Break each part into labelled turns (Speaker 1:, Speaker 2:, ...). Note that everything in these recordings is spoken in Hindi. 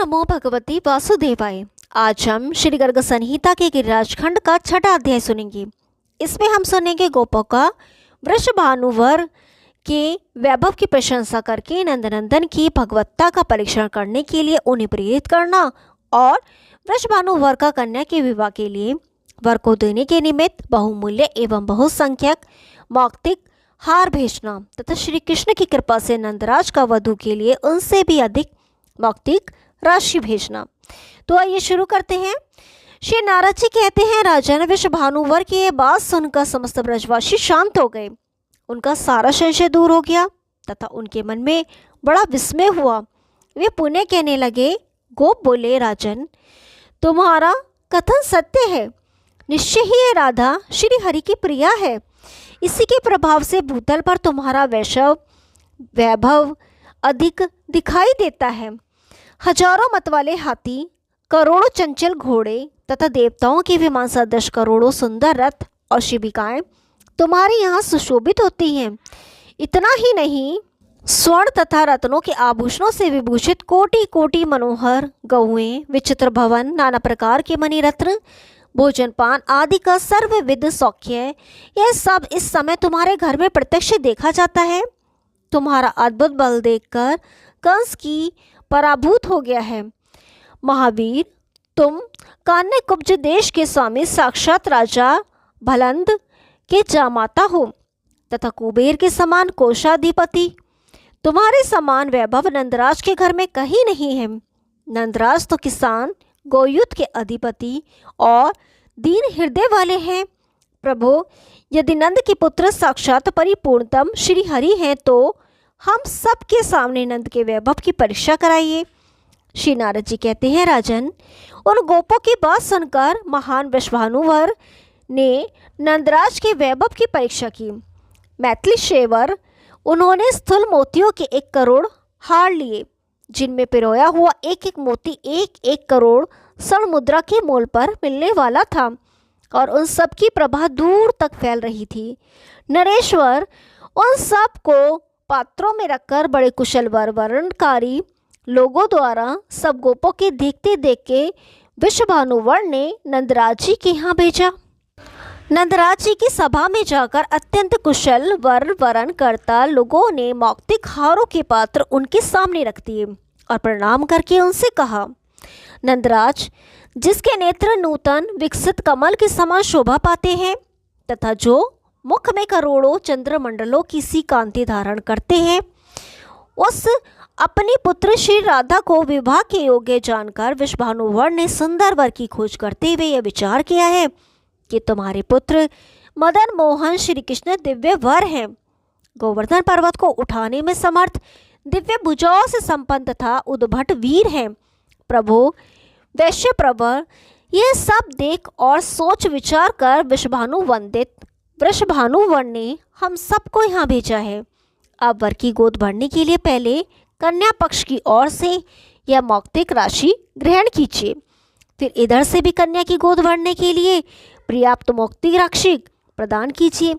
Speaker 1: नमो भगवती वासुदेवाय। आज हम श्री गर्ग संहिता के गिरिराज खंड का छठा अध्याय सुनेंगे। इसमें हम सुनेंगे गोपों का वृषभानुवर के वैभव की प्रशंसा करके नंदनंदन की भगवत्ता का परीक्षण करने के लिए उन्हें प्रेरित करना और वृषभानुवर का कन्या के विवाह के लिए वर को देने के निमित्त बहुमूल्य एवं बहुसंख्यक मौक्तिक हार भेजना तथा श्री कृष्ण की कृपा से नंदराज का वधु के लिए उनसे भी अधिक मौक्तिक राशि भेजना। तो आइए शुरू करते हैं। श्री नारद जी कहते हैं, राजन वृषभानुवर की यह बात सुनकर समस्त ब्रजवासी शांत हो गए। उनका सारा संशय दूर हो गया तथा उनके मन में बड़ा विस्मय हुआ। वे पुनः कहने लगे, गोप बोले, राजन तुम्हारा कथन सत्य है। निश्चय ही ये राधा श्री हरि की प्रिया है। इसी के प्रभाव से भूतल पर तुम्हारा वैभव अधिक दिखाई देता है। हजारों मतवाले हाथी, करोड़ों चंचल घोड़े तथा देवताओं के विमान सदृश करोड़ों सुंदर रथ और शिविकाएं तुम्हारे यहाँ सुशोभित होती हैं। इतना ही नहीं, स्वर्ण तथा रत्नों के आभूषणों से विभूषित कोटि कोटि मनोहर गौएं, विचित्र भवन, नाना प्रकार के मणिरत्न, भोजन पान आदि का सर्वविध सौख्य, यह सब इस समय तुम्हारे घर में प्रत्यक्ष देखा जाता है। तुम्हारा अद्भुत बल देखकर कंस की पराभूत हो गया है। महावीर, तुम कान्य कुब्ज देश के स्वामी साक्षात राजा भलंद के जामाता हो तथा कुबेर के समान कोषाधिपति। तुम्हारे समान वैभव नंदराज के घर में कहीं नहीं है। नंदराज तो किसान, गोयुत के अधिपति और दीन हृदय वाले हैं। प्रभु, यदि नंद के पुत्र साक्षात परिपूर्णतम श्री हरि हैं तो हम सब के सामने नंद के वैभव की परीक्षा कराइए। श्री नारद जी कहते हैं, राजन उन गोपों की बात सुनकर महान वृषभानुवर ने नंदराज के वैभव की परीक्षा की। मैथिली शेवर उन्होंने स्थूल मोतियों के 1 करोड़ हार लिए, जिनमें पिरोया हुआ एक एक मोती 1-1 करोड़ स्वर्ण मुद्रा के मोल पर मिलने वाला था और उन सब की प्रभा दूर तक फैल रही थी। नरेश्वर उन सब को पात्रों में रखकर बड़े कुशल वर्णनकारी लोगों द्वारा सब गोपों के देखते देखते वृषभानुवर ने नंदराज जी के यहाँ भेजा। नंदराज जी की सभा में जाकर अत्यंत कुशल वर्णन करता लोगों ने मौक्तिक हारों के पात्र उनके सामने रख दिए और प्रणाम करके उनसे कहा, नंदराज, जिसके नेत्र नूतन विकसित कमल के समान शोभा पाते हैं तथा जो मुख में करोड़ों चंद्रमंडलों की सी कांति धारण करते हैं, उस अपनी पुत्र श्री राधा को विवाह के योग्य जानकर वृषभानुवर ने सुंदर वर की खोज करते हुए यह विचार किया है कि तुम्हारे पुत्र मदन मोहन श्री कृष्ण दिव्य वर हैं। गोवर्धन पर्वत को उठाने में समर्थ, दिव्य भुजाओं से संपन्न तथा उद्भट वीर हैं। प्रभु, वैश्य प्रवर यह सब देख और सोच विचार कर वृषभानुवर ने हम सबको यहाँ भेजा है। अब वर की गोद भरने के लिए पहले कन्या पक्ष की ओर से यह मौक्तिक राशि ग्रहण कीजिए, फिर इधर से भी कन्या की गोद भरने के लिए पर्याप्त मौक्तिक राशि प्रदान कीजिए।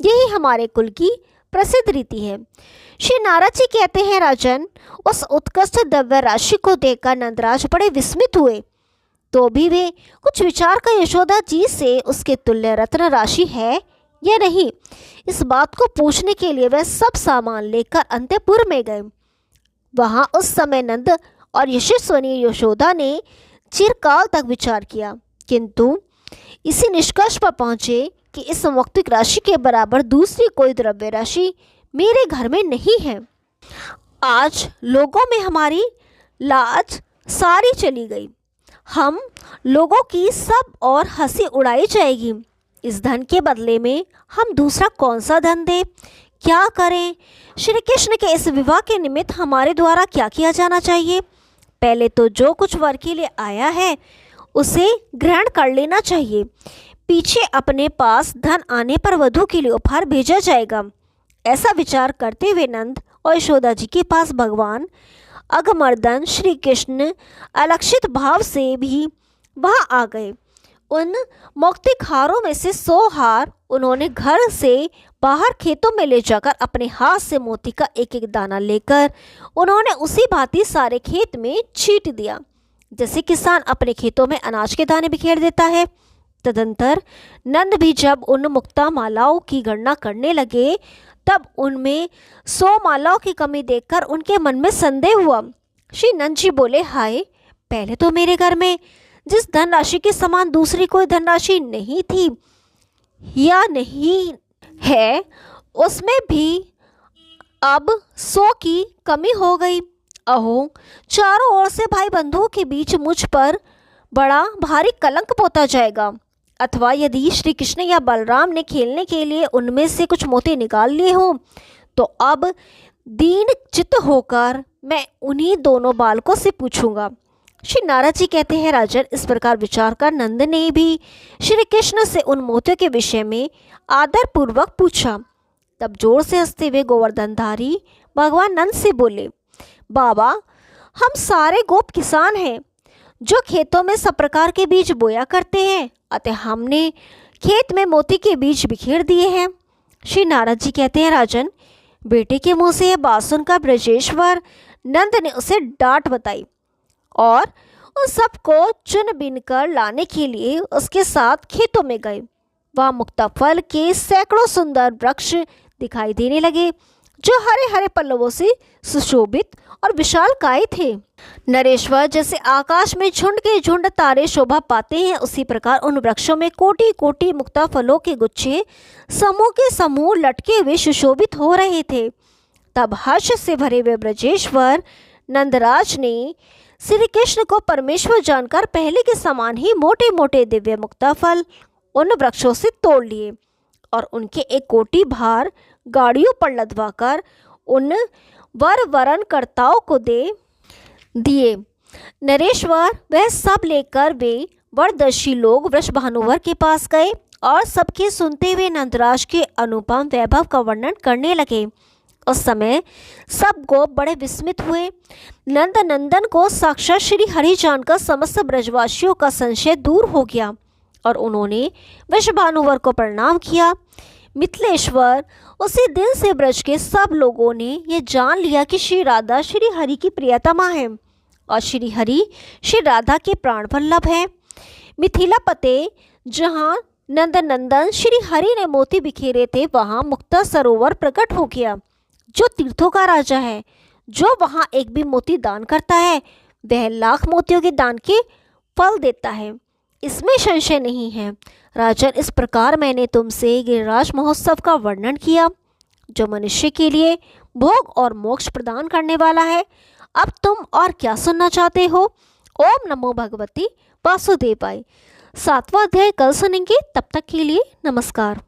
Speaker 1: यही हमारे कुल की प्रसिद्ध रीति है। श्री नारद जी कहते हैं, राजन उस उत्कृष्ट द्रव्य राशि को देखकर नंदराज बड़े विस्मित हुए। तो भी वे कुछ विचार कर यशोदा जी से उसके तुल्य रत्न राशि है या नहीं, इस बात को पूछने के लिए वह सब सामान लेकर अंतःपुर में गए। वहाँ उस समय नंद और यशस्वनी यशोदा ने चिरकाल तक विचार किया, किंतु इसी निष्कर्ष पर पहुँचे कि इस मौक्तिक राशि के बराबर दूसरी कोई द्रव्य राशि मेरे घर में नहीं है। आज लोगों में हमारी लाज सारी चली गई। हम लोगों की सब और हंसी उड़ाई जाएगी। इस धन के बदले में हम दूसरा कौन सा धन दें, क्या करें? श्री कृष्ण के इस विवाह के निमित्त हमारे द्वारा क्या किया जाना चाहिए? पहले तो जो कुछ वर के लिए आया है उसे ग्रहण कर लेना चाहिए। पीछे अपने पास धन आने पर वधु के लिए उपहार भेजा जाएगा। ऐसा विचार करते हुए नंद और यशोदा जी के पास भगवान अघमर्दन श्री कृष्ण अलक्षित भाव से भी वहाँ आ गए। उन मोक्तिक हारों में से 100 हार उन्होंने घर से बाहर खेतों में ले जाकर अपने हाथ से मोती का एक एक दाना लेकर उन्होंने उसी भांति सारे खेत में छींट दिया, जैसे किसान अपने खेतों में अनाज के दाने बिखेर देता है। तदंतर नंद भी जब उन मुक्ता मालाओं की गणना करने लगे तब उनमें 100 मालाओं की कमी देखकर उनके मन में संदेह हुआ। श्री नंद जी बोले, हाय, पहले तो मेरे घर में जिस धनराशि के समान दूसरी कोई धनराशि नहीं थी या नहीं है, उसमें भी अब 100 की कमी हो गई। अहो, चारों ओर से भाई बंधुओं के बीच मुझ पर बड़ा भारी कलंक पोता जाएगा। अथवा यदि श्री कृष्ण या बलराम ने खेलने के लिए उनमें से कुछ मोती निकाल लिए हों तो अब दीन चित्त होकर मैं उन्हीं दोनों बालकों से पूछूंगा। श्री नारद जी कहते हैं, राजन, इस प्रकार विचार कर नंद ने भी श्री कृष्ण से उन मोतियों के विषय में आदर पूर्वक पूछा। तब जोर से हंसते हुए गोवर्धनधारी भगवान नंद से बोले, बाबा, हम सारे गोप किसान हैं जो खेतों में सब प्रकार के बीज बोया करते हैं, अतः हमने खेत में मोती के बीज बिखेर दिए हैं। श्री नारद जी कहते हैं, राजन, बेटे के मुंह से यह बात सुनकर ब्रजेश्वर नंद ने उसे डांट बताई और उन सबको चुन बीन कर लाने के लिए उसके साथ खेतों में गए। वहाँ मुक्ता फल के सैकड़ों सुंदर वृक्ष दिखाई देने लगे जो हरे हरे पल्लवों से सुशोभित और विशालकाय थे। नरेश्वर जैसे आकाश में झुंड के झुंड तारे शोभा पाते हैं, उसी प्रकार उन वृक्षों में कोटि कोटि मुक्ता फलों के गुच्छे समूह के समूह लटके हुए सुशोभित हो रहे थे। तब हर्ष से भरे हुए ब्रजेश्वर नंदराज ने श्री कृष्ण को परमेश्वर जानकर पहले के समान ही मोटे मोटे दिव्य मुक्ता फल उन वृक्षों से तोड़ लिए और उनके एक कोटि भार गाड़ियों पर लदवाकर उन वर वरण कर्ताओं को दे दिए। नरेश्वर वह सब लेकर वे वरदर्शी लोग वृषभानुवर के पास गए और सबके सुनते हुए नंदराज के अनुपम वैभव का वर्णन करने लगे। उस समय सब गोप बड़े विस्मित हुए। नंद नंदन को साक्षात श्री हरि जानकर समस्त ब्रजवासियों का संशय दूर हो गया और उन्होंने वृषभानुवर को प्रणाम किया। मिथिलेश्वर उसी दिन से ब्रज के सब लोगों ने यह जान लिया कि श्री राधा श्री हरि की प्रियतमा है और श्री हरि श्री राधा के प्राण वल्लभ है। मिथिला पते जहाँ नंद नंदन श्री हरि ने मोती बिखेरे थे, वहाँ मुक्ता सरोवर प्रकट हो गया जो तीर्थों का राजा है। जो वहाँ एक भी मोती दान करता है वह लाख मोतियों के दान के फल देता है, इसमें संशय नहीं है। राजन, इस प्रकार मैंने तुमसे गिरिराज महोत्सव का वर्णन किया जो मनुष्य के लिए भोग और मोक्ष प्रदान करने वाला है। अब तुम और क्या सुनना चाहते हो? ओम नमो भगवती वासुदेवाय। 7वां अध्याय कल सुनेंगे। तब तक के लिए नमस्कार।